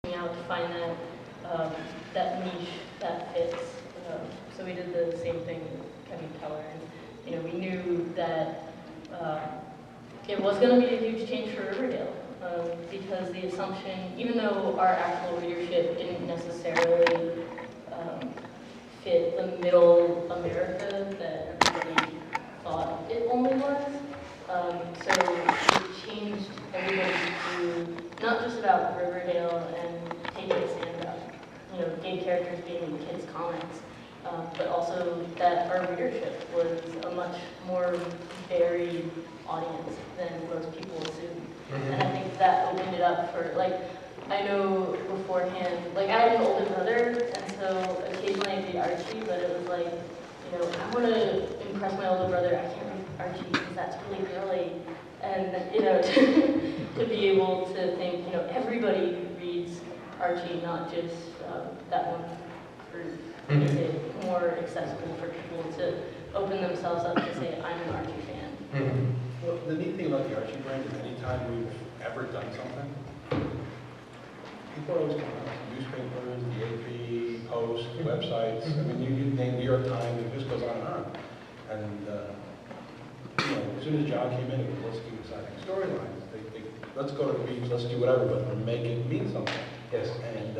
out to find that niche that fits. So we did the same thing with Kevin Keller, and we knew that it was going to be a huge change for Riverdale, because the assumption, even though our actual readership didn't necessarily fit the middle America that everybody thought it only was, so it changed everybody's view, not just about Riverdale and taking a stand about gay characters being in kids' comics, but also that our readership was a much more varied audience than most people assumed. And I think that opened it up for, I know beforehand, I had an older brother, and so occasionally I'd read Archie, but it was I want to impress my older brother, I can't read Archie because that's really girly. And, to be able to think, everybody reads Archie, not just that one group. Make it more accessible for people to open themselves up to say, I'm an Archie fan. Well, the neat thing about the Archie brand is anytime we've ever done something, people are always coming out. Newspapers, the AP, Post, websites. I mean, you name New York Times, it just goes on and on. And as soon as John came in, it was, let's do exciting storylines. Let's go to the beach, let's do whatever, but make it mean something. Yes. And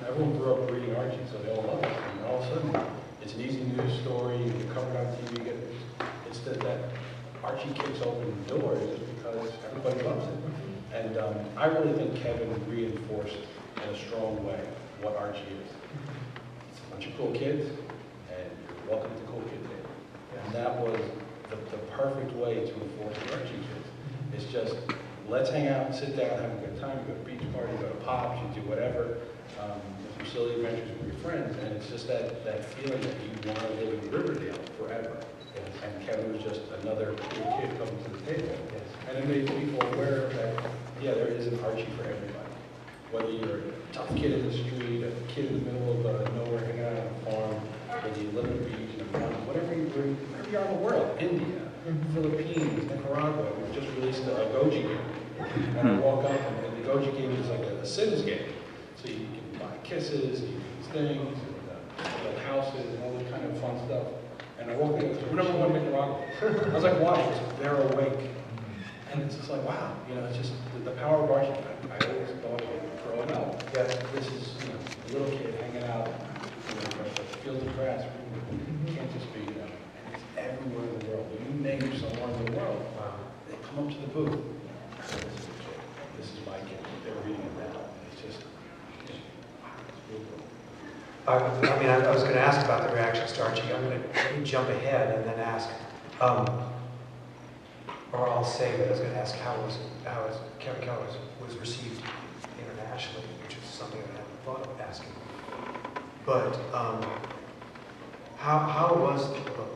everyone grew up reading Archie, so they all love it. And all of a sudden, it's an easy news story. You cover it on TV. It's that Archie kicks open doors just because everybody loves it. And I really think Kevin reinforced in a strong way what Archie is. It's a bunch of cool kids, and welcome to Cool Kid Day. And that was the perfect way to enforce the Archie kids. It's just, let's hang out, sit down, have a good time, go to beach party, go to Pops, you do whatever, some silly adventures with your friends, and it's just that feeling that you want to live in Riverdale forever. Yes. And Kevin was just another cool kid coming to the table. Yes. And it made people aware that, yeah, there is an Archie for everybody. Whether you're a tough kid in the street, a kid in the middle of nowhere hanging out on a farm, whether you live on the beach, in a mountain, whatever you are in the world, India, Philippines, Nicaragua. We just released a Goji game. And I walk up, and the Goji game is like a Sims game. So you can buy kisses, you can things, and build houses, and all this kind of fun stuff. And I walk in, we're number one in Nicaragua. I was like, watch, they're awake. And it's just like, wow, it's just the power of Archie. I always thought of it growing up. Yeah, this is, a little kid hanging out, fields of grass. It can't just be, and it's everywhere in the world. When you name somewhere in the world, they come up to the booth. This is the kid. This is my kid. They're reading it now. It's just wow, it's really cool. I was going to ask about the reactions to Archie. I'm going to jump ahead and then ask, or I'll say that I was going to ask how Kevin Keller was received internationally, which is something I hadn't thought of asking. But how was the book?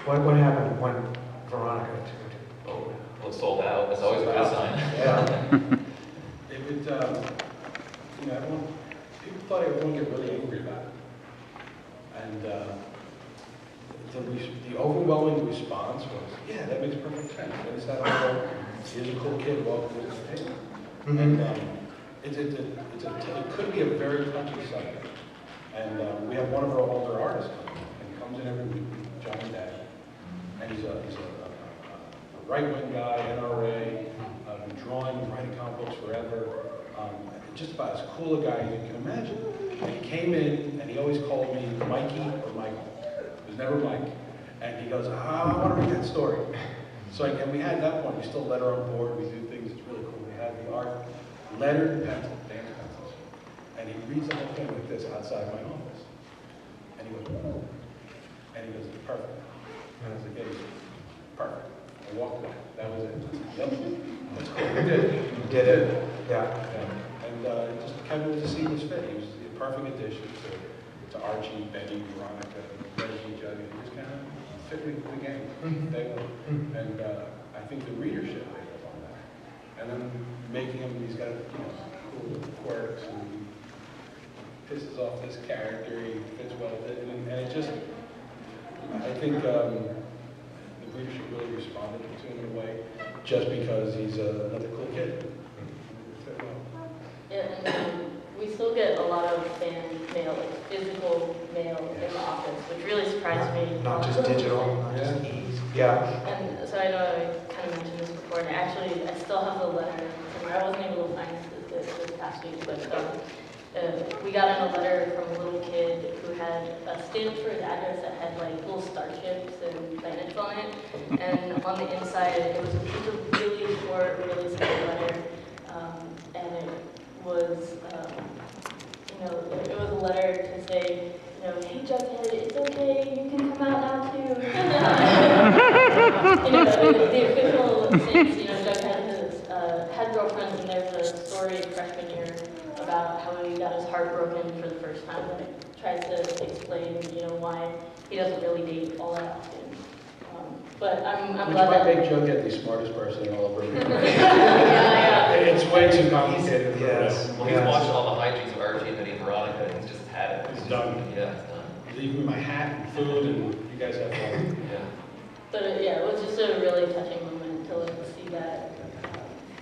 What happened when Veronica took over? Well, it sold out. That's always a good sign. Yeah. People thought everyone would get really angry about it. And the overwhelming response was, yeah, that makes perfect sense. And it's that whole, here's a cool kid, welcome to this table. And it could be a very touchy subject. And we have one of our older artists come, and he comes in every week, Johnny Day. And he's a right-wing guy, NRA, been drawing and writing comic books forever. Just about as cool a guy as you can imagine. And he came in, and he always called me Mikey or Michael. It was never Mike. And he goes, I want to read that story. So and we had at that point, we still let her on board, we do things, it's really cool. We have the art, lettered and pencil, dance pencils. And he reads the whole thing like this outside my office. And he goes, whoa. And he goes, it's perfect. And I was like, yeah, he's perfect. I walked away. That was it. Yep. That's cool. We did it. You did it. Yeah. And just Kevin was a seamless fit. He was the perfect addition to Archie, Betty, Veronica, Reggie, Juggy. He just kind of fit with the game. Day one. And I think the readership picked up on that. And then making him, he's got cool quirks and pisses off this character. He fits well with it. And it just, I think the readership really responded to him in a way just because he's another cool kid. Yeah, and we still get a lot of fan mail, like physical mail in the office, which really surprised me. Not just digital, not just ease. Yeah. And so I know I kind of mentioned this before, and I still have the letter somewhere. I wasn't able to find this past week, but we got in a letter from a little kid who had a stamp for his address that had like little starships and planets on it. And on the inside, it was a really short, really simple letter. And it was, it was a letter to say, hey Jughead, it's okay, you can come out now too. The official sense, Jughead had girlfriends, and there's a story freshman year about how he got his heart broken for the first time, and it tries to explain, why he doesn't really date all that often. But I'm Which glad might that... make Jughead the smartest person in all of Britain. yeah. It's way too complicated for Yes. him. Well, he's watched all the hijinks of Archie and then Veronica, and he's just had it. It's done. Yeah, it's done. Leave me my hat and food, and you guys have fun. Yeah. But it was just a really touching moment to see that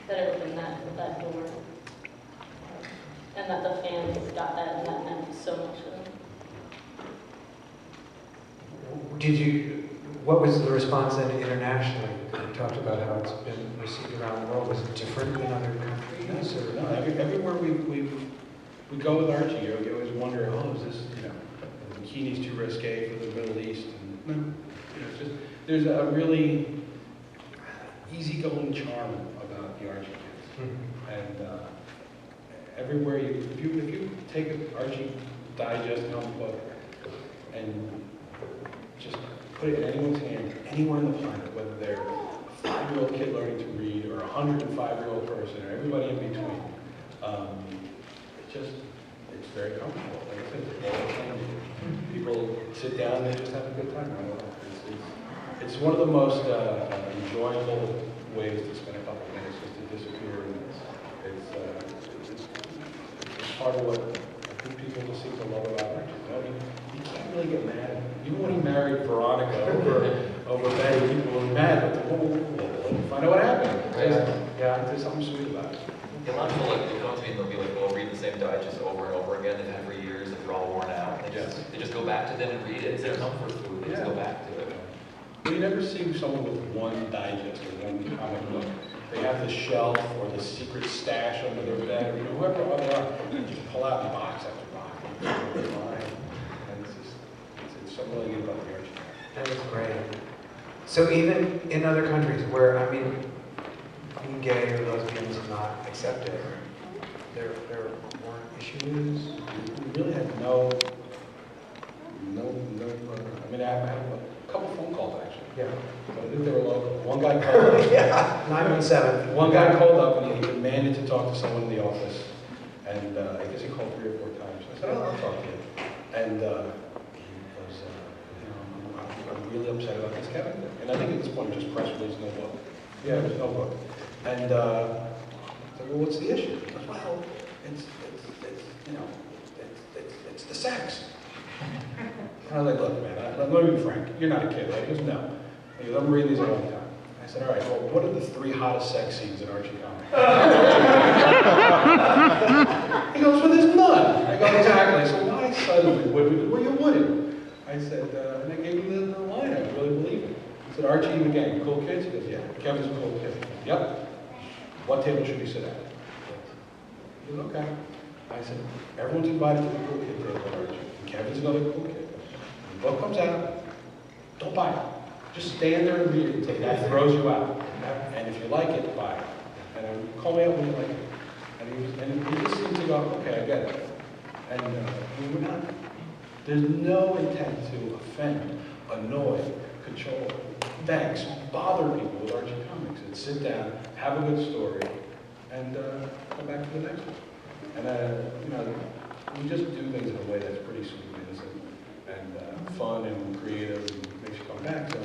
it opened that door. And that the fans got that, and that meant so much to them. What was the response then internationally? You talked about how it's been received around the world. Was it different in other countries? Or? No, everywhere we go with Archie, you always wonder, is this, the bikini's too risque for the Middle East? And, there's a really easygoing charm about the Archie kids. Mm-hmm. And everywhere, if you take an Archie Digest comic book and just put it in anyone's hand, anywhere on the planet, whether they're a 5-year-old kid learning to read or a 105-year-old person or everybody in between, it's very comfortable. Like I said, it's all handy. People sit down and they just have a good time. It's one of the most enjoyable ways to spend a couple of minutes, just to disappear. And it's part of what I think people just seem to love about Archie. You can't really get mad at him. Even when he married Veronica over Betty, people were mad, but find out what happened. Yeah, there's something sweet about it. Yeah, a lot of people they'll come to me and they'll be like, they'll read the same digest over and over again. They've had for years, they're all worn out. They just go back to them and read it. Instead of comfort food, they just go back to it. But you never see someone with one digest or one comic book. They have the shelf or the secret stash under their bed, or whoever they are, they just pull out box after box. And it's something really good about the Archie. That was great. So even in other countries where, being gay or lesbian is not accepted, there weren't issues? We really had no, I have a couple phone calls actually. Yeah. But I think they were local. One guy called up. Yeah, 917. One guy called up and he demanded to talk to someone in the office. And I guess he called 3 or 4 times. I said, I'll talk to you. And he was, I'm really upset about this Kevin thing. And I think at this point, just press release, no book. Yeah, there's no book. And I said, well, what's the issue? He goes, well, it's the sex. And I was like, look, man, let me be frank. You're not a kid, right? He goes, no. He goes, I'm reading these all the time. I said, all right, well, what are the 3 hottest sex scenes in Archie Comics? He goes, well, there's none. I go, exactly. So why suddenly would we? Well, you wouldn't. I said, and I gave him the line. I really believe it. I said, Archie and the gang, cool kids? He goes, yeah. Kevin's a cool kid. Yep. What table should we sit at? He goes, okay. I said, everyone's invited to the cool kid table at Archie. Kevin's another cool kid. When the book comes out, don't buy it. Just stand there and read it until that throws you out. And if you like it, buy it. And call me up when you like it. And he just seemed to go, okay, I get it. And we're not, there's no intent to offend, annoy, control, vex, bother people with Archie Comics. It's sit down, have a good story, and come back to the next one. And we just do things in a way that's pretty sweet and innocent and fun and creative and makes you come back. So,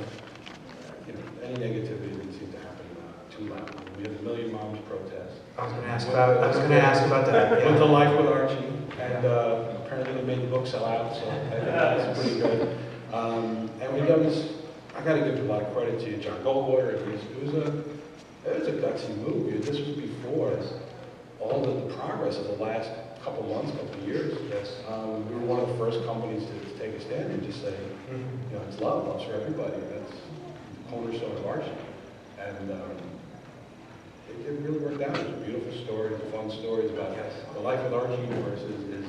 any negativity didn't seem to happen too loud. We had 1 million moms protest. I was going to ask about that. Yeah. With the Life With Archie, and apparently they made the book sell out, so I think that's pretty good. And we done this. I got to give a lot of credit to John Goldwater. It was a gutsy move. This was before all the progress of the last couple months, couple of years. Yes. We were one of the first companies to take a stand and just say, you know, it's love, love's for everybody. That's the cornerstone of Archie. And it really worked out. It was a beautiful story, a fun story. It's about the Life with Archie universe is,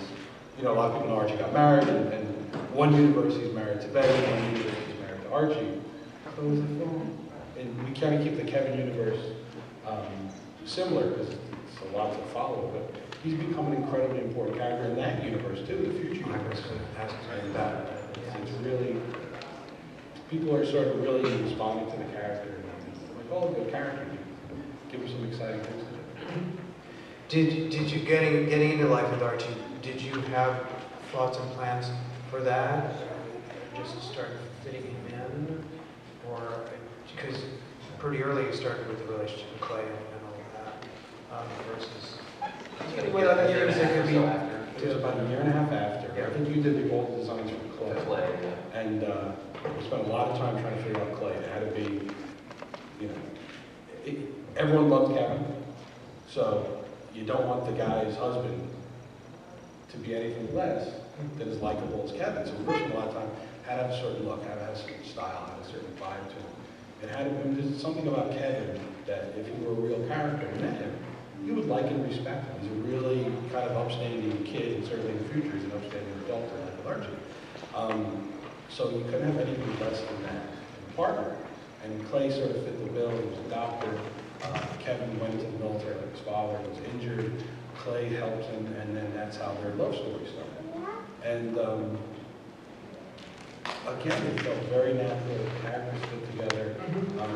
you know, a lot of people know Archie got married, and one universe he's married to Betty, one universe he's married to Archie. So it was a film. And we kind of keep the Kevin universe similar, because it's a lot to follow, but he's become an incredibly important character in that universe too, the future universe. And it's really, people are sort of really responding to the character. Like, oh, good character. Give him some exciting things to do. Did you getting into Life with Archie? Did you have thoughts and plans for that? Just start fitting him in, or because pretty early you started with the relationship with Clay and all that, versus with other things that could be. It was about a year and a half after. Yeah. I think you did all the designs for Clay. And we spent a lot of time trying to figure out Clay. It had to be, you know, everyone loves Kevin, so you don't want the guy's husband to be anything less than as likable as Kevin. So we spent a lot of time, had to have a certain look, had to have a certain style, had a certain vibe to him. It had to be, there's something about Kevin that if he were a real character and met him, you would like and respect him. He's a really kind of upstanding kid, and certainly in the future he's an upstanding adult in Life with Archie. So you couldn't have anything less than that in a partner. And Clay sort of fit the bill. He was a doctor. Kevin went into the military like his father, was injured. Clay helped him, and then that's how their love story started. And again, it felt very natural. The characters fit together.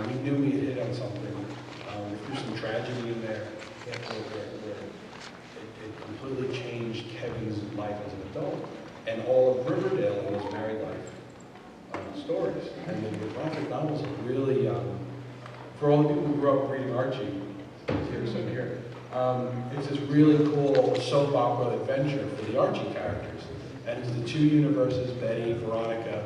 We knew we had hit on something. We threw some tragedy in there. Where it completely changed Kevin's life as an adult. And all of Riverdale and his married life stories. And the graphic novels are really, for all the people who grew up reading Archie, it's this really cool soap opera adventure for the Archie characters. And it's the two universes, Betty, Veronica.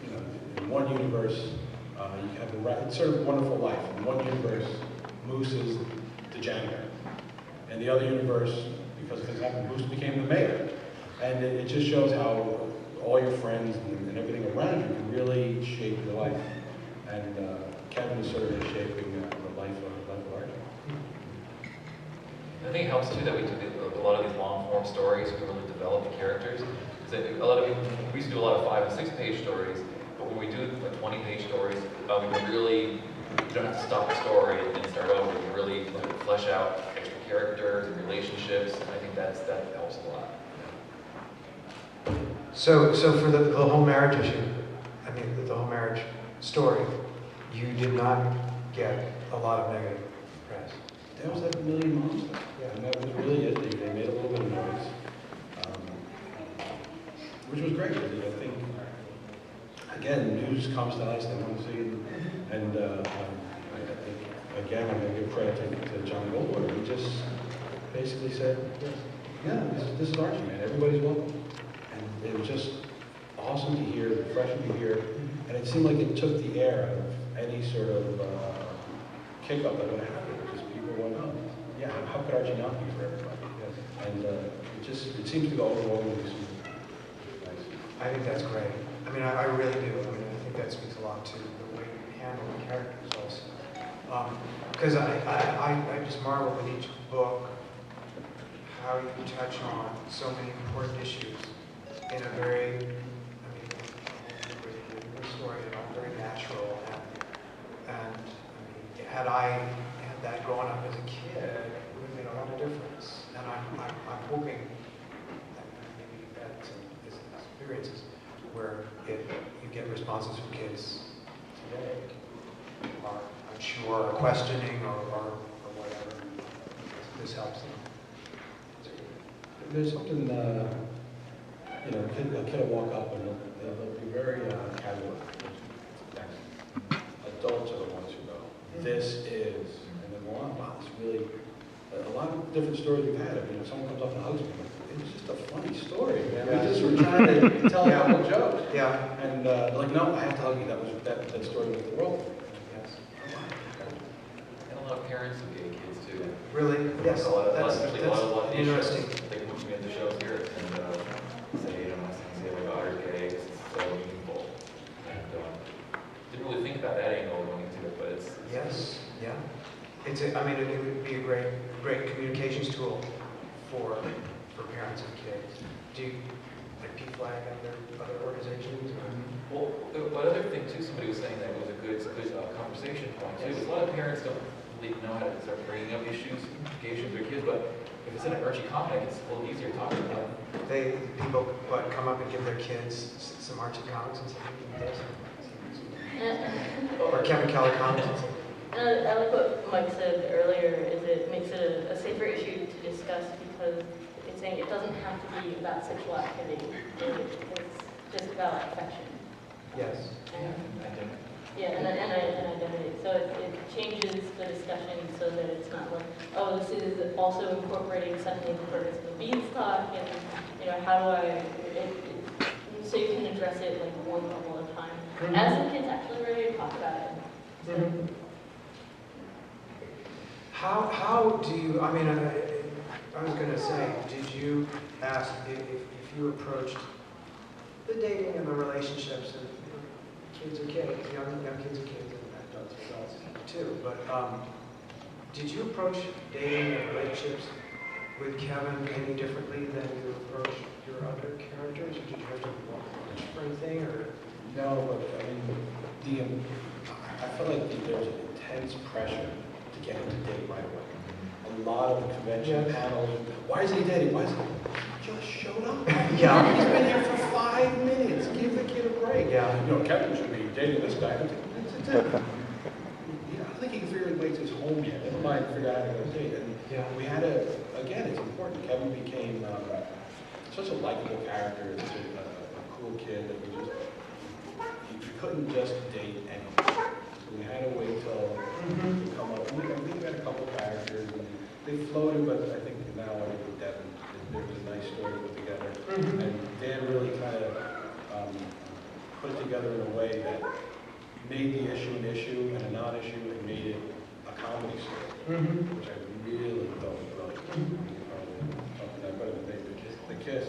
You know, in one universe, you have it's sort of a wonderful life. In one universe, Moose is the janitor. In the other universe, because things happened, Moose became the mayor. And it just shows how all your friends and everything around you can really shape your life. And Kevin is sort of shaping the life of Archie. I think it helps too that we took a lot of these long form stories, we really developed the characters. Because a lot of people, we used to do a lot of 5- and 6-page stories, but when we do like 20-page stories, we can really, you don't have to stop the story and start over. You can really flesh out extra characters and relationships, and I think that helps a lot. So for the whole marriage issue, I mean the whole marriage story, you did not get a lot of negative press. That was like a million moms. Yeah, and that was really it. They made a little bit of noise, which was great. I think, again, news comes to us, they want to see it. And I think, again, I'm going to give credit to John Goldwater. He just basically said, yeah, this is Archie, man. Everybody's welcome. And it was just awesome to hear, refreshing to hear. And it seemed like it took the air out of any sort of kick-up that would happen. Because people went, oh, yeah, how could Archie not be for everybody? And it seems to go overwhelmingly smooth. Nice. I think that's great. I mean, I really do. I mean, I think that speaks a lot to the way you handle the characters also. Because I just marvel with each book how you touch on so many important issues in a very, I mean, very story, you know, very natural. And I mean, had that growing up as a kid, it would have made a lot of difference. And I'm hoping that maybe you've had some experiences where if you get responses from kids today are unsure or questioning or whatever, this helps them. There's something, you know, a kid will walk up and they'll be very casual. Adults are the ones who go, this is, and then wow, it's really, a lot of different stories we've had. I mean, if someone comes up and hugs me, it was just a funny story, man. Yeah. We just were trying to tell a couple jokes. Yeah. And like, no, I have to hug you. That story was the world. Yes. And a lot of parents of gay kids too. Really? Yes. A lot of That's interesting. They come to me at the shows here and say, you know, my son say my daughter's gay, it's so meaningful. And didn't really think about that angle going into it, but it's Yes, yeah. It's I mean, it would be a great communications tool for parents of kids. Do you, like PFLAG and other organizations? well. One other thing too, somebody was saying that it was a good conversation point too. Is a lot of parents don't really know how to start bringing up issues, gay issues with their kids, but if it's in an Archie comic, it's a little easier talking about it. People come up and give their kids some Archie Comics and say, "Read this." Or Kevin Keller comics. I like what Mike said earlier, is it makes it a safer issue to discuss because it's saying it doesn't have to be about sexual activity. It's just about affection. Yes. Yeah, and identity. So it changes the discussion so that it's not like, oh, this is also incorporating something for the beanstalk, and you know, how do I? So you can address it like one level at a time. As the kids actually ready to talk about it. So. How do you, I mean, I was going to say, did you ask if you approached the dating and the relationships, and kids are kids, young kids are kids, and adults are adults too, but did you approach dating and relationships with Kevin any differently than you approached your other characters? Or did you have to watch for anything, or? No, but I mean, I feel like there's an intense pressure to get him to date right away. A lot of the convention panels, why is he dating? Why is he? Just showed up. Yeah. He's been here for 5 minutes. Give the kid a break. Yeah. You know, Kevin should be dating this guy. I don't think he can figure his way to his home yet. Never mind figure out how to go date. And we had again, it's important. Kevin became such a likable character, such a cool kid that you couldn't just date anyone. We had to wait till to come up. We had a couple of characters, and they floated, but I think now I think with Devin, there was a nice story put together. And Dan really kind of put it together in a way that made the issue an issue and a non-issue, and made it a comedy story, which I really thought was brilliant. Something that better than the kiss.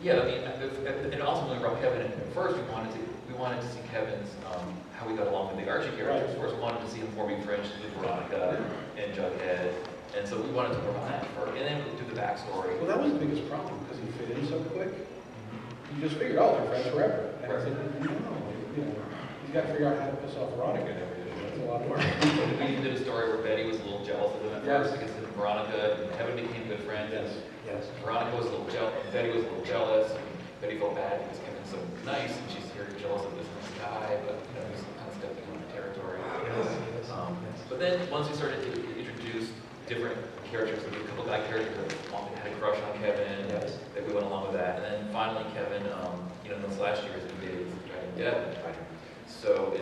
Yeah, I mean, and ultimately, Rob Kevin. At first, we wanted to see Kevin's how we got along with the Archie characters. First, we wanted to see him forming friendships with Veronica and Jughead, and so we wanted to work on that first, and then do the backstory. Well, that was the biggest problem because he fit in so quick. You just figured, oh, they're friends forever. And I said, no, you know, he's got to figure out how to piss off Veronica and everything. That's a lot of work. We did a story where Betty was a little jealous of him at first because of Veronica, and Kevin became good friends. Yes. Veronica was a little jealous, Betty was a little jealous. Betty felt bad because Kevin's so nice, and she's here jealous of this nice guy, but you know, he's kind of stepping on her territory. But then once we started to introduce different characters, like a couple guy characters that had a crush on Kevin, that we went along with that, and then finally Kevin, you know, in those last years we dated Devin. So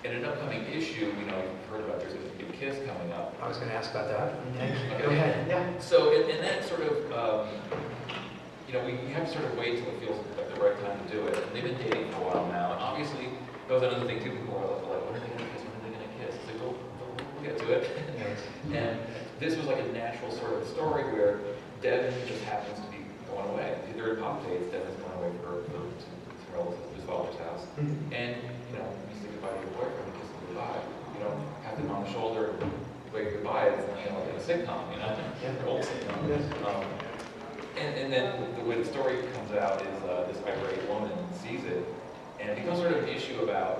in an upcoming issue, you know, you've heard about there's a new kiss coming up. I was going to ask about that. Okay. Go ahead. Yeah. So in that sort of, you know, we have to sort of wait until it feels like the right time to do it. And they've been dating for a while now, and obviously that was another thing too. People were like, when are they going to kiss? When are they going to kiss? It's like, we'll get to it. And this was like a natural sort of story where Devin just happens to be going away. They're at pop dates. Devin's going away for some relatives at his father's house, and you know, you say goodbye to your boyfriend, kiss him goodbye. You know, pat him on the shoulder and wave goodbye. It's you know, like in a sitcom, you know, an old sitcom. And then the way the story comes out is this irate woman sees it, and it becomes sort of an issue about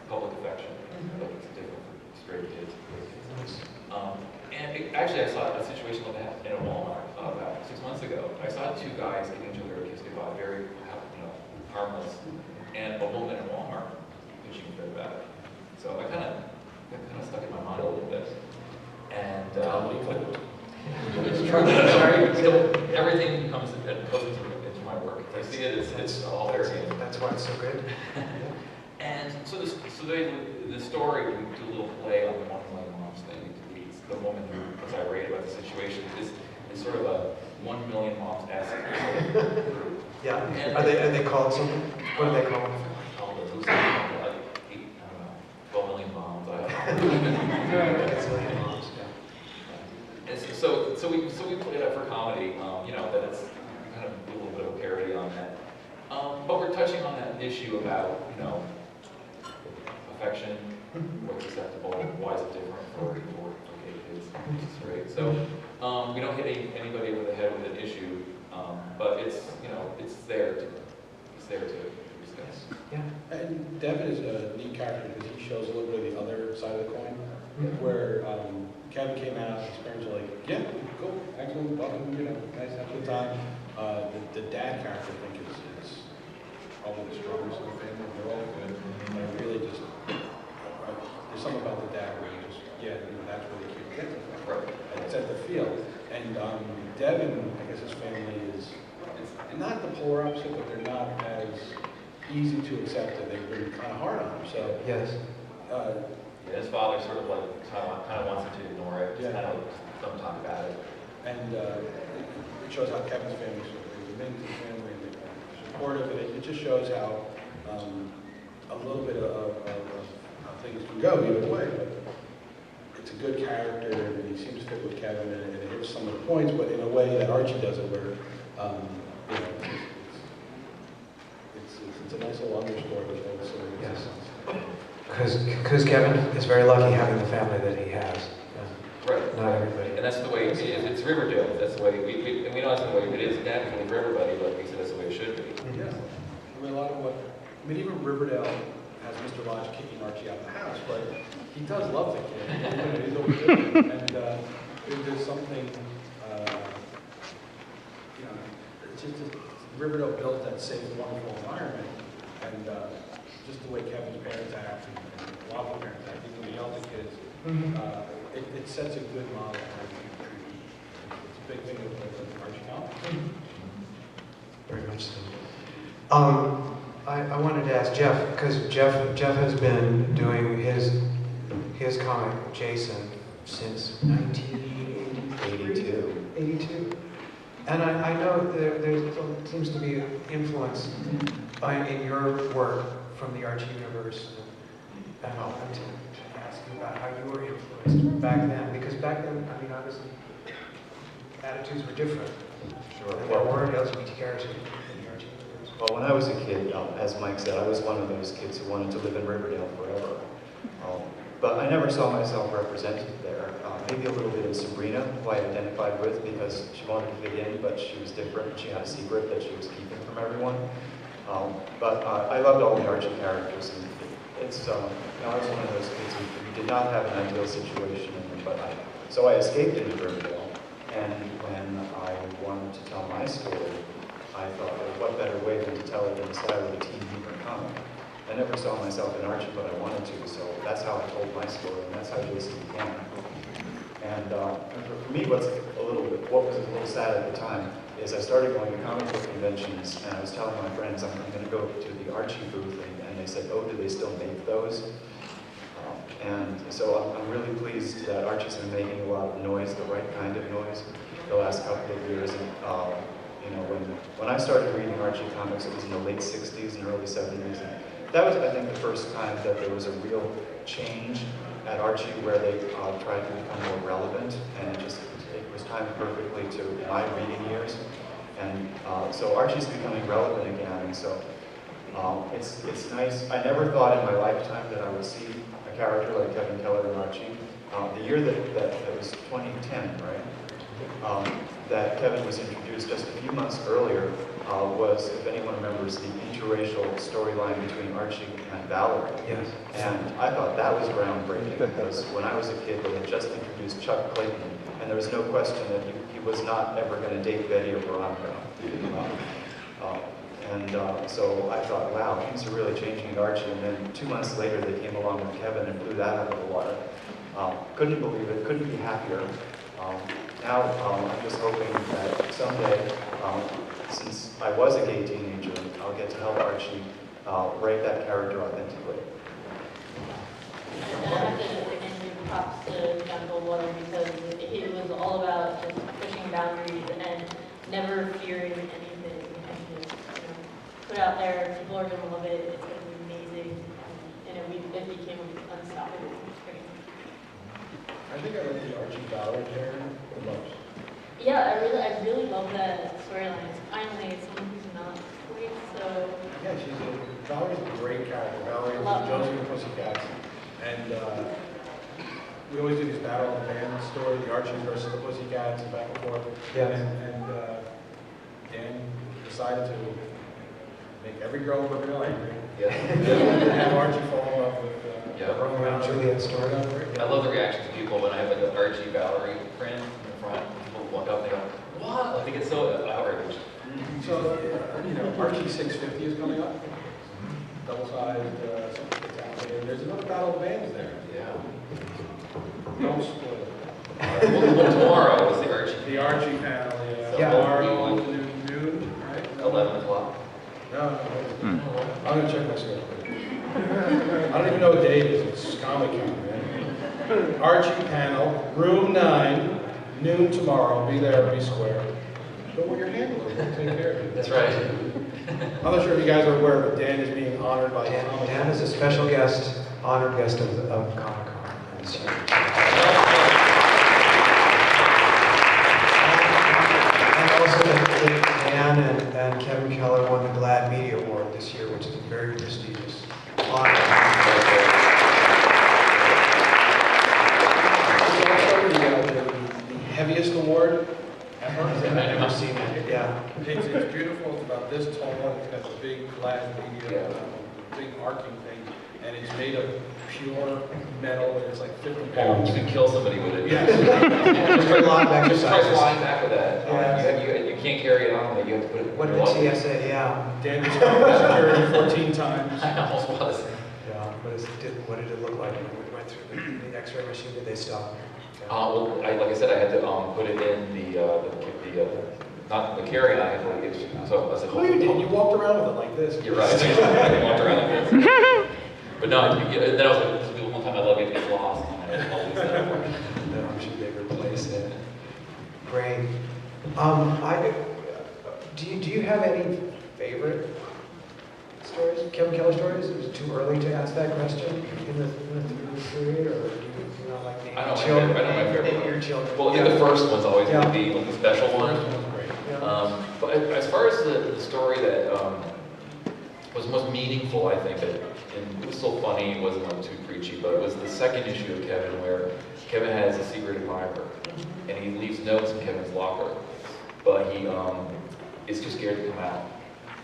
public affection. Like it's different for straight kids. Actually, I saw a situation like that in a Walmart about 6 months ago. I saw two guys giving each other a kiss goodbye, very harmless, and a woman in Walmart bitching about it. So that kind of stuck in my mind a little bit. And everything comes into my work. If I see it, it's all there. That's why it's so good. And so the story, we do a little play on the 1 million moms thing. The woman who was irate about the situation is sort of a 1 million moms esque. Yeah. Are they called something? What do they call them? Called 12 million moms. I don't know. so we played it up for comedy, you know, that it's kind of a little bit of a parody on that. But we're touching on that issue about, you know, affection, what's acceptable, why is it different for gay kids, right? So we don't hit anybody over the head with an issue, but it's, you know, it's there to discuss. Yeah. And Devin is a neat character because he shows a little bit of the other side of the coin, where Kevin came out, his parents were like, yeah, cool, excellent, welcome, you know, nice, have a good time. The dad character, I think, is probably the strongest in the family. They're all good, and I really just, there's something about the dad where you just, yeah, you know, that's where the kid gets it from. Right. It's at the field. And Devin, I guess his family is not the polar opposite, but they're not as easy to accept, and they've been kind of hard on him. So Yes. Yeah, his father sort of like kind of wants him to ignore it, just kind of don't talk about it. And it shows how Kevin's family sort of brings him into the family, and they're supportive, and it just shows how a little bit of how things can go either way. But it's a good character, and he seems to fit with Kevin, and it hits some of the points, but in a way that Archie does it, where you know, it's a nice little understory with all the sort of Yes. Because Kevin is very lucky having the family that he has. Right. Not everybody. And that's the way it is. It's Riverdale. That's the way and we know that's the way it is naturally for everybody, but we said that's the way it should be. Yeah. I mean, a lot of what, I mean, even Riverdale has Mr. Lodge kicking Archie out of the house, but he does love the kid. He's always good. And there's something, you know, it's just Riverdale built that safe, wonderful environment, and just the way Kevin's parents act and a lot of the parents act, even the elder kids, it sets a good model for how you treat people. It's a big thing with Archie Comics. Very much so. I wanted to ask Jeff, because Jeff has been doing his comic, Jayson, since 1982. 82. And I know there seems to be influence in your work from the Archie universe. And I want to ask you about how you were influenced back then, because back then, I mean, obviously, attitudes were different. Sure. And there weren't LGBT characters in the Archie universe. Well, when I was a kid, as Mike said, I was one of those kids who wanted to live in Riverdale forever. But I never saw myself represented there. Maybe a little bit in Sabrina, who I identified with because she wanted to fit in, but she was different. She had a secret that she was keeping from everyone. But I loved all the Archie characters. And it's, I was one of those kids who did not have an ideal situation, so I escaped into Riverdale. And when I wanted to tell my story, I thought, well, what better way than to tell it in the style of a teen humor comic? I never saw myself in Archie, but I wanted to, so that's how I told my story, and that's how Jayson began. And for me, what was a little sad at the time is I started going to comic book conventions, and I was telling my friends I'm going to go to the Archie booth, and they said, oh, do they still make those? And so I'm really pleased that Archie's been making a lot of noise, the right kind of noise, the last couple of years. And you know, when I started reading Archie Comics, it was in the late 60s and early 70s. And that was, I think, the first time that there was a real change at Archie where they tried to become more relevant, and it was timed perfectly to my reading years. And so Archie's becoming relevant again, and so it's nice. I never thought in my lifetime that I would see a character like Kevin Keller and Archie. The year that was 2010, right? That Kevin was introduced just a few months earlier was, if anyone remembers, the interracial storyline between Archie and Valerie. Yes. And I thought that was groundbreaking because when I was a kid, they had just introduced Chuck Clayton, and there was no question that he was not ever going to date Betty or Veronica. So I thought, wow, things are really changing at Archie. And then 2 months later, they came along with Kevin and blew that out of the water. Couldn't believe it, couldn't be happier. Now, I'm just hoping that someday, since I was a gay teenager, I'll get to help Archie write that character authentically. And I have to give props to John Goldwater because it was all about just pushing boundaries and never fearing anything, and just put out there, people are going to love it, it's going to be amazing, and it became unstoppable. It's great. I think I like the Archie Valerie character the most. yeah, I really love that storyline. It's finally someone who's not white, so. Yeah, Valerie's a great character. Valerie is Josie and the Pussycats. And we always do these battle of the band story, the Archies versus the Pussycats, and back and forth. Yeah. And Dan decided to make every girl in Riverdale angry. Yeah. And have Archie fall in love with Romeo and Juliet story. I love the reactions of people when I have like an Archie Valerie print in the front. People walk up and they go, "What?" Like they get so outraged. So, Archie 650 is coming up. Double-sized, there's another battle of the bands there. Yeah. Don't spoil it. Well, tomorrow is the Archie. The Archie panel, Yeah. Tomorrow, noon, right? 11 o'clock. No. I'm gonna check my schedule. I don't even know what day it is. It's Comic Con, man. Archie panel, room 9, noon tomorrow. Be there, be square. Don't wear your handler. We'll take care of you. That's right. I'm not sure if you guys are aware, but Dan is being honored by Comic Dan is a special guest, honored guest of Comic-Con this year. And also that Dan and Kevin Keller won the GLAAD Media Award this year, which is a very prestigious honor. the heaviest award ever. I've never seen it, yeah. It's beautiful. It's about this tall. It's got the big GLAAD Media, big arcing thing, and it's made of pure metal. And it's like 50 pounds. You can kill somebody with it. Yes. It's a lot of Just try exercises. flying back with that. Yeah. You can't carry it on. You have to put it. What did TSA, yeah. Dan was security 14 times. I almost was. Yeah, what did it look like when we went through the X-ray machine? Did they stop? Well, like I said, I had to put it in the not the carry-on. I had to like it. So I said, Oh, you did. You walked around with it like this. You're right. I walked around like this. But no, then I was like, this will be the one time I love it gets lost. And I always No, I'm sure they replace it. Great. Do you have any favorite stories, Kevin Keller stories? Is it too early to ask that question in the period, or do you not like naming I know my children? favorite. I know my favorite. Name your children. Well, I think the first one's always going to be like the special one. Yeah. But as far as the story that was most meaningful, I think, and it was so funny, it wasn't like too preachy, but it was the second issue of Kevin where Kevin has a secret admirer, and he leaves notes in Kevin's locker, but he is too scared to come out.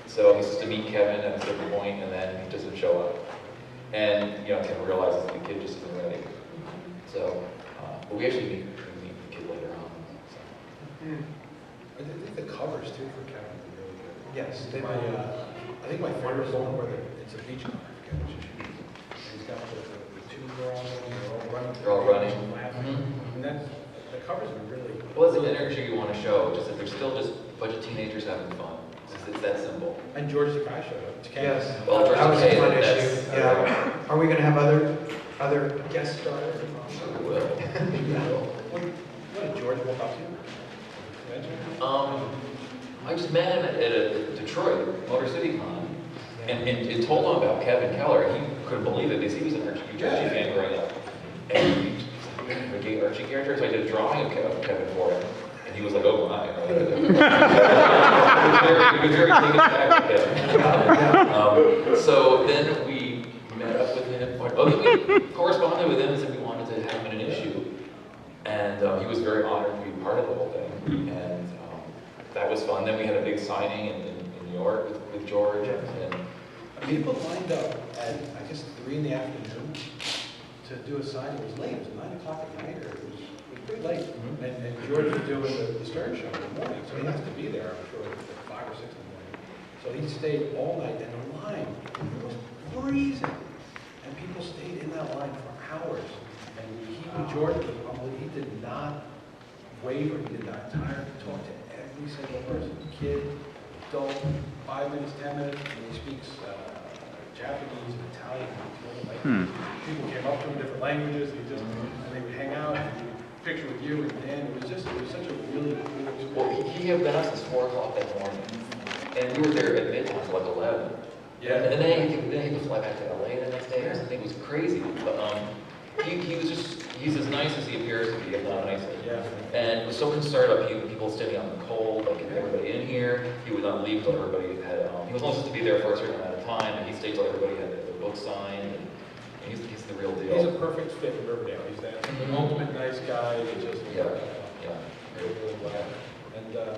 So he's supposed to meet Kevin at a certain point, and then he doesn't show up. And Kevin realizes the kid just isn't ready. So, but we actually meet the kid later on. So. I think the covers too for Kevin are really good. Yes, they I think my favorite is the one where it's a beach cover for Kevin. He's got the two girls, they're all running. Laughing. And the covers are really. Well, it's the energy you want to show, just that they're still just a bunch of teenagers having fun. It's that simple. And George Takei showed up. Yes. Well, George that was a Takei, fun that's- issue. Yeah. Are we going to have other guest stars? We will. What did George walk up to you? I just met him at a Detroit Motor City Con, and told him about Kevin Keller. He couldn't believe it because he was an Archie fan growing up. And he a gay Archie character, so I did a drawing of Kevin for him. And he was like, oh my. He was very taken aback with him. So then we met up with him. We corresponded with him and said we wanted to have him in an issue. And he was very honored to be part of the whole thing. And that was fun. Then we had a big signing in New York with George. And people lined up at, I guess, 3 in the afternoon to do a signing. It was late. It was 9 o'clock at night, or it was pretty late. And George was doing the Stern show in the morning, so he has to be there, I'm sure, at 5 or 6 in the morning. So he stayed all night, and the line was freezing. And people stayed in that line for hours. And George was humble. He did not waver. He did not tire. He talked to every single person, kid, adult, 5 minutes, 10 minutes. And he speaks Japanese and Italian. People came up to him in different languages. And they would hang out and he would picture with you and Dan. It was such a really cool experience. well, he had been up since 4 o'clock that morning. And we were there at midnight till like 11. Yeah. And then he had to fly back to LA the next day or something. It was crazy. But he was just, he's as nice as he appears to be, if not nicer. Yeah. And was so concerned about people standing out in the cold, like getting everybody in here. He would not leave until everybody had, he was only supposed to be there for a certain amount of time, and he stayed till everybody had their book signed, and he's the real deal. He's a perfect fit in Riverdale. He's that ultimate nice guy that just, Yeah, yeah. really, really well. And